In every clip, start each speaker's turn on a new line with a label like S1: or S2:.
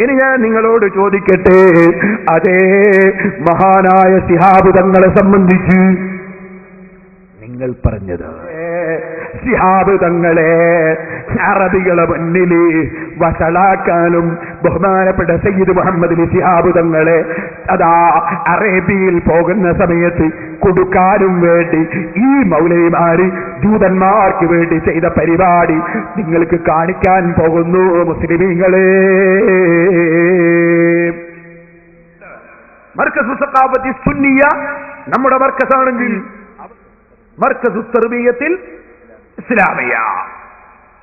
S1: ഇനി ഞാൻ നിങ്ങളോട് ചോദിക്കട്ടെ, അതേ മഹാനായ ശിഹാബ് തങ്ങളെ സംബന്ധിച്ച് നിങ്ങൾ പറഞ്ഞത്, ശിഹാബ് തങ്ങളെ അറബികളെ മുന്നിൽ വഷളാക്കാനും ബഹുമാനപ്പെട്ട സയ്യിദ് മുഹമ്മദ് ശിഹാബ് തങ്ങളെ അതാ അറേബ്യയിൽ പോകുന്ന സമയത്ത് കൊടുക്കാനും വേണ്ടി ഈ മൗലവിമാര് ജൂതന്മാർക്ക് വേണ്ടി ചെയ്ത പരിപാടി നിങ്ങൾക്ക് കാണിക്കാൻ പോകുന്നു മുസ്ലിമീങ്ങളെ. മർക്കസു സഖാഫത്തി സുന്നിയ നമ്മുടെ മർക്കസാണെങ്കിൽ മർക്കസു തർബിയത്തിൽ ഇസ്ലാമിയ,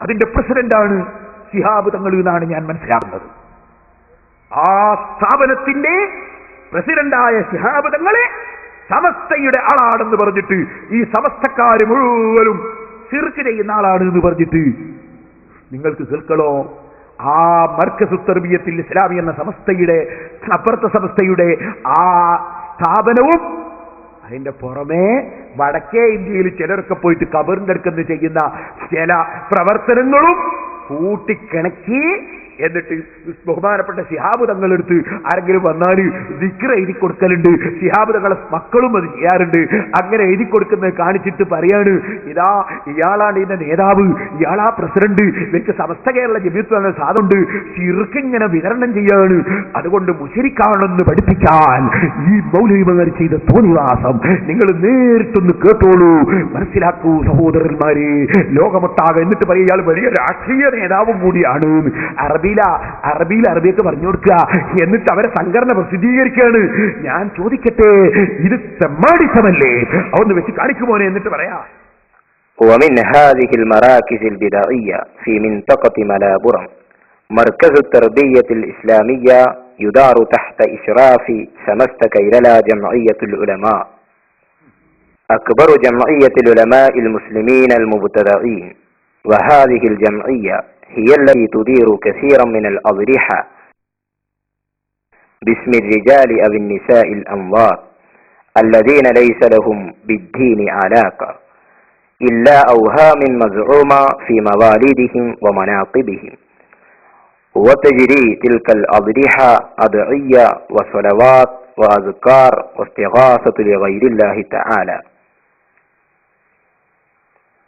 S1: അതിന്റെ പ്രസിഡന്റാണ് ശിഹാബ് തങ്ങൾ എന്നാണ് ഞാൻ മനസ്സിലാക്കുന്നത്. ആ സ്ഥാപനത്തിന്റെ പ്രസിഡന്റായ ശിഹാബ് തങ്ങളെ സമസ്തയുടെ ആളാണെന്ന് പറഞ്ഞിട്ട്, ഈ സമസ്തക്കാര് മുഴുവനും ശിർക്ക് ചെയ്യുന്ന ആളാണ് എന്ന് പറഞ്ഞിട്ട് നിങ്ങൾക്ക് കേൾക്കണോ? ആ മർക്കസു തർബിയത്തിൽ ഇസ്ലാമി എന്ന സമസ്തയുടെ അപ്പുറത്തെ സമസ്തയുടെ ആ സ്ഥാപനവും അതിന്റെ പുറമെ വടക്കേ ഇന്ത്യയിൽ ചിലരൊക്കെ പോയിട്ട് ഖബറിന്റെ അടുക്കെന്ന് ചെയ്യുന്ന ചില പ്രവർത്തനങ്ങളും കൂട്ടിക്കിണക്കി എന്നിട്ട് ബഹുമാനപ്പെട്ട ശിഹാബ് തങ്ങളെടുത്ത് ആരെങ്കിലും വന്നാൽ ദിക്ർ എഴുതി കൊടുക്കലുണ്ട്. ശിഹാബ് തങ്ങളെ മക്കളും അത് ചെയ്യാറുണ്ട്. അങ്ങനെ എഴുതി കൊടുക്കുന്നത് കാണിച്ചിട്ട് പറയാണ്, ഇതാ ഇയാളാണ് ഇതിന്റെ നേതാവ്, ഇയാളാ പ്രസിഡന്റ്, ഇവർക്ക് സമസ്ത കേരള ജമിയത്ത് എന്ന സാധനമുണ്ട്, ശിർക്കിങ്ങനെ വിതരണം ചെയ്യാണ്. അതുകൊണ്ട് മുശ്രിക്കാണെന്ന് പഠിപ്പിക്കാൻ ഈ മൗലവിമാർ ചെയ്ത തോന്നിവാസം നിങ്ങൾ നേരിട്ടൊന്ന് കേട്ടോളൂ, മനസ്സിലാക്കൂ സഹോദരന്മാരെ, ലോകമൊട്ടാകെ. എന്നിട്ട് പറയും ഇയാൾ വലിയ രാഷ്ട്രീയ നേതാവും കൂടിയാണ്. അറബിയൊക്കെ പറഞ്ഞു കൊടുക്കുക, എന്നിട്ട് അവരെ സംഘടന പ്രസിദ്ധീകരിക്കുകയാണ്. ഞാൻ ചോദിക്കട്ടെ, ഇത് തെമ്മാടിത്തമല്ലേ? അതൊന്ന് വെച്ച് കാണിക്കുമോനെ, എന്നിട്ട് പറയാ.
S2: ومن هذه المراكز البدعية في منطقة ملابورم مركز التربية الإسلامية يدار تحت إشراف سمست كيرلا جمعية العلماء، أكبر جمعية العلماء المسلمين المبتدعين. وهذه الجمعية هي التي تدير كثيرا من الأضرحة باسم الرجال أو النساء الأنوار الذين ليس لهم بالدين علاقة إلا أوهام مزعومة في موالدهم ومناقبهم. وتجري تلك الأضرحة أدعية وصلوات وأذكار واستغاثة لغير الله تعالى.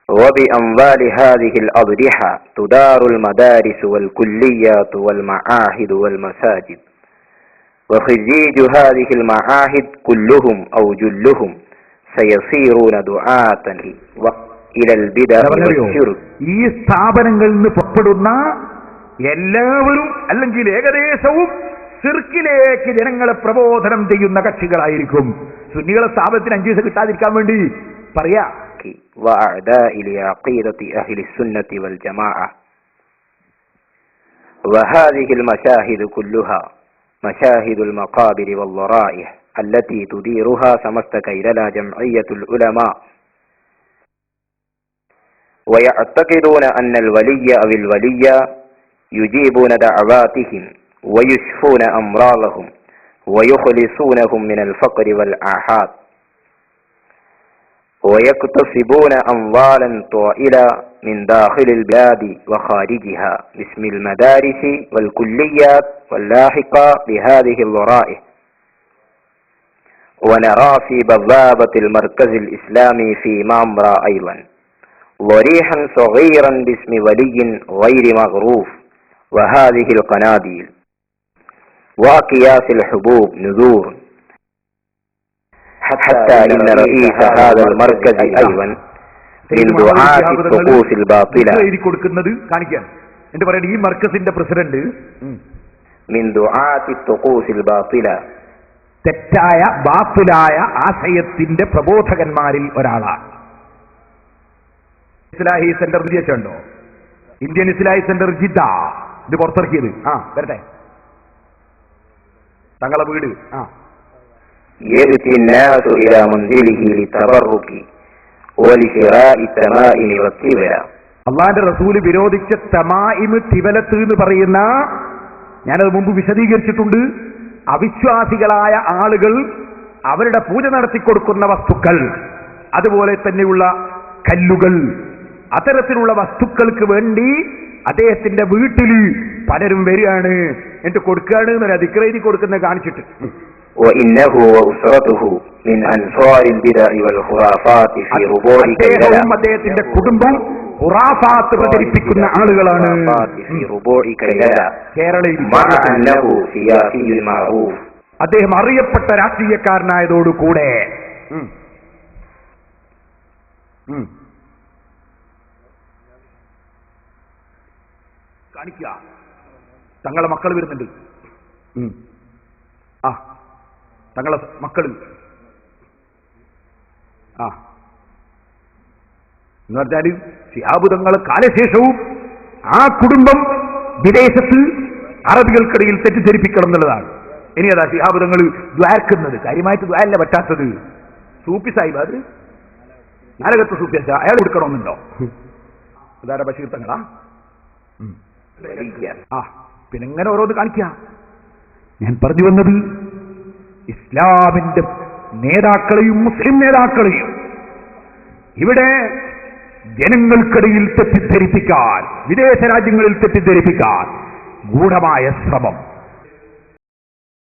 S2: وبأموال هذه الأضرحة تدار المدارس والكليات والمعاهد والمساجد. وخريج هذه المعاهد كلهم أو جلهم سيصيرون دعاة إلى البدع والشرك.
S1: ഈ സ്ഥാപനങ്ങളിൽ നിന്ന് പുറപ്പെടുന്ന എല്ലാവരും അല്ലെങ്കിൽ ഏകദേശവും ശിർക്കിലേക്ക് ജനങ്ങളെ പ്രബോധനം ചെയ്യുന്ന കക്ഷികളായിരിക്കും. സുന്നികളെ സ്ഥാപനത്തിന് 5 ദിവസം കിട്ടാതിരിക്കാൻ വേണ്ടി പറയാ.
S2: وأعداء لعقيدة أهل السنة والجماعة. وهذه المشاهد كلها مشاهد المقابر والضرائح التي تديرها سمست كيرلا جمعية العلماء. ويعتقدون أن الولي أو الولية يجيبون دعواتهم ويشفون أمراضهم ويخلصونهم من الفقر والآحاد، ويكتسبون أموالا طائلة من داخل البلاد وخارجها باسم المدارس والكليات واللاحقة لهذه الضرائح. ونرى في بوابة المركز الإسلامي في مامرا أيضا ضريحا صغيرا باسم ولي غير مغروف، وهذه القناديل وأكياس الحبوب نذور. حتى إن رئيس هذا المركز أيضا من دعاة الطقوس الباطلة.
S1: ഈ മർക്കസിന്റെ പ്രസിഡന്റ്
S2: من دعاة الطقوس الباطلة,
S1: തെറ്റായ ബാത്തിലായ ആശയത്തിന്റെ പ്രബോധകന്മാരിൽ ഒരാളാണ്. ഇസ്ലാഹി സെന്റർ വിദേശമുണ്ടോ? ഇന്ത്യൻ ഇസ്ലാഹി സെന്റർ ജിദ്ദ ഇത് പുറത്തിറക്കിയത്. വരട്ടെ തങ്ങളെ വീട്.
S2: يأتي الناس إلى منزله للتبرك ولشراء التمائم والتبلة.
S1: അള്ളാന്റെ റസൂല് വിരോധിച്ച തമായിമ് തിവലത്ത് എന്ന് പറയുന്ന, ഞാനത് മുമ്പ് വിശദീകരിച്ചിട്ടുണ്ട്, അവിശ്വാസികളായ ആളുകൾ അവരുടെ പൂജ നടത്തിക്കൊടുക്കുന്ന വസ്തുക്കൾ, അതുപോലെ തന്നെയുള്ള കല്ലുകൾ, അത്തരത്തിലുള്ള വസ്തുക്കൾക്ക് വേണ്ടി അദ്ദേഹത്തിന്റെ വീട്ടിൽ പലരും വരികയാണ്. എന്നിട്ട് കൊടുക്കുകയാണ് എന്നൊരു ദിക്റെഴുതി കൊടുക്കുന്നത് കാണിച്ചിട്ട്.
S2: وإنه وأسرته من أنصار البدع والخرافات في ربوع كيلة.
S1: അദ്ദേഹത്തിന്റെ കുടുംബം ഖുറാഫാത്ത് പ്രചരിപ്പിക്കുന്ന ആളുകളാണ്.
S2: في ربوع كيلة.
S1: കേരളയിൽ
S2: مع أنه سياسي معروف.
S1: അദ്ദേഹം അറിയപ്പെട്ട രാഷ്ട്രീയക്കാരനായതോടുകൂടെ കാണിക്കുക. തങ്ങളെ മക്കൾ വരുന്നുണ്ട്. ആ തങ്ങളെ മക്കൾ എന്ന് പറഞ്ഞാല് ശിഹാബ് തങ്ങളെ കാലശേഷവും ആ കുടുംബം വിദേശത്ത് അറബികൾക്കിടയിൽ തെറ്റിദ്ധരിപ്പിക്കണം എന്നുള്ളതാണ്. ഇനി അതാ ശിഹാബ് തങ്ങൾ ദ്വാർക്കുന്നത് കാര്യമായിട്ട് ദ്വാരല്ല പറ്റാത്തത്. സൂപ്പി സാഹിബ് അത് നാലകത്ത് സൂപ്പി അയാൾ കൊടുക്കണമെന്നുണ്ടോ? അതാരാ ബഷീർ തങ്ങളാ? പിന്നെ ഇങ്ങനെ ഓരോന്ന് കാണിക്കുക. ഞാൻ പറഞ്ഞു വന്നത് ഇസ്ലാമിന്റെ നേതാക്കളെയും മുസ്ലിം നേതാക്കളെയും ഇവിടെ ജനങ്ങൾക്കിടയിൽ തെറ്റിദ്ധരിപ്പിക്കാൻ, വിദേശ രാജ്യങ്ങളിൽ തെറ്റിദ്ധരിപ്പിക്കാൻ ഗൂഢമായ ശ്രമം